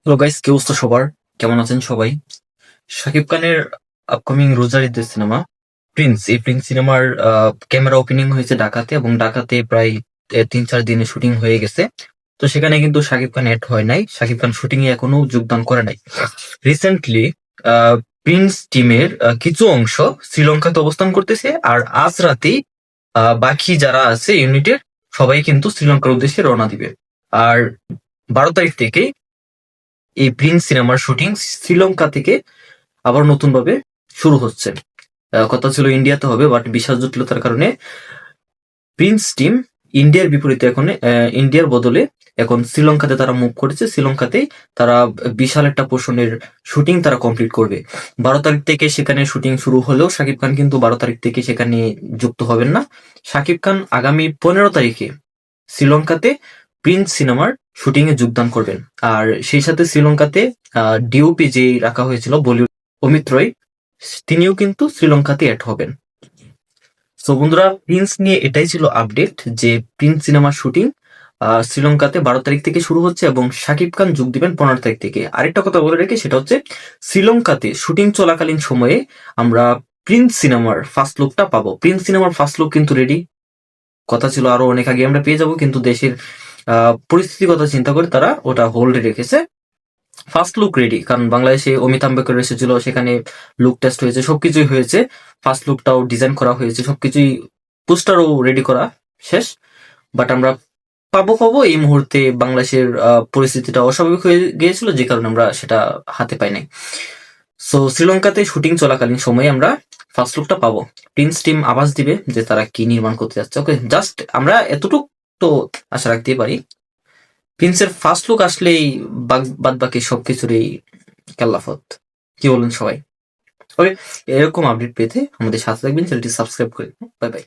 Hello guys, কি অবস্থা সবার? কেমন আছেন সবাই? শাকিব খানের আপকামিং রোজার ঈদের সিনেমা প্রিন্স, এই প্রিন্স সিনেমার ক্যামেরা ওপেনিং হয়েছে ঢাকাতে, এবং ঢাকাতে প্রায় ৩-৪ দিনে শুটিং হয়ে গেছে। তো সেখানে কিন্তু শাকিব খান অ্যাড হয় নাই, শাকিব খান শুটিং এ এখনো যোগদান করে নাই। রিসেন্টলি প্রিন্স টিমের কিছু অংশ শ্রীলঙ্কাতে অবস্থান করতেছে, আর আজ রাতেই বাকি যারা আছে ইউনিটের সবাই কিন্তু শ্রীলঙ্কার উদ্দেশ্যে রওনা দিবে। আর 12 তারিখ থেকে এই প্রিন্স সিনেমার শুটিং শ্রীলঙ্কা থেকে আবার নতুন ভাবে শুরু হচ্ছে। কথা ছিল ইন্ডিয়াতে হবে, বাট বিশাল জটিলতার কারণে প্রিন্স টিম ইন্ডিয়ার বিপরীতে এখন ইন্ডিয়ার বদলে এখন শ্রীলঙ্কাতে তারা মুভ করেছে। শ্রীলঙ্কাতেই তারা বিশাল একটা পোর্শনের শুটিং তারা কমপ্লিট করবে। 12 তারিখ থেকে সেখানে শুটিং শুরু হলেও শাকিব খান কিন্তু 12 তারিখ থেকে সেখানে যুক্ত হবেন না। শাকিব খান আগামী 15 তারিখে শ্রীলঙ্কাতে প্রিন্স সিনেমার শুটিং এ যোগদান করবেন। আর সেই সাথে শ্রীলঙ্কাতে ডিওপি যে রাখা হয়েছিল বলিউড অমিত রয়, তিনিও কিন্তু শ্রীলঙ্কাতে অ্যাড হবেন। সো বন্ধুরা, প্রিন্স নিয়ে এটাই ছিল আপডেট যে প্রিন্স সিনেমার শুটিং শ্রীলঙ্কাতে 12 তারিখ থেকে শুরু হচ্ছে এবং শাকিব খান যোগ দিবেন 15 তারিখ থেকে। আরেকটা কথা বলে রেখে, সেটা হচ্ছে শ্রীলঙ্কাতে শুটিং চলাকালীন সময়ে আমরা প্রিন্স সিনেমার ফার্স্ট লুকটা পাবো। প্রিন্স সিনেমার ফার্স্ট লুক কিন্তু রেডি, কথা ছিল আরো অনেক আগে আমরা পেয়ে যাব, কিন্তু দেশের পরিস্থিতির কথা চিন্তা করে তারা ওটা হোল্ডে রেখেছে। ফার্স্ট লুক রেডি, কারণ বাংলাদেশে অমিত আম্বেদকর এসেছিল, সেখানে লুক টেস্ট হয়েছে, সবকিছুই হয়েছে, ফার্স্ট লুকটাও ডিজাইন করা হয়েছে, সবকিছুই পোস্টারও রেডি করা শেষ। বাট আমরা পাবো এই মুহূর্তে বাংলাদেশের পরিস্থিতিটা অস্বাভাবিক হয়ে গিয়েছিল, যে কারণে আমরা সেটা হাতে পাই নাই। সো শ্রীলঙ্কাতে শুটিং চলাকালীন সময়ে আমরা ফার্স্ট লুকটা পাবো। প্রিন্স টিম আভাস দিবে যে তারা কি নির্মাণ করতে যাচ্ছে। ওকে, জাস্ট আমরা এতটুকু তো আশা রাখতেই পারি, প্রিন্সের ফার্স্ট লুক আসলেই বাদ বাকি সবকিছুরই কেল্লাফত। কি বলেন সবাই? ওকে, এরকম আপডেট পেতে আমাদের সাথে থাকবেন, চ্যানেলটি সাবস্ক্রাইব করে। Bye bye.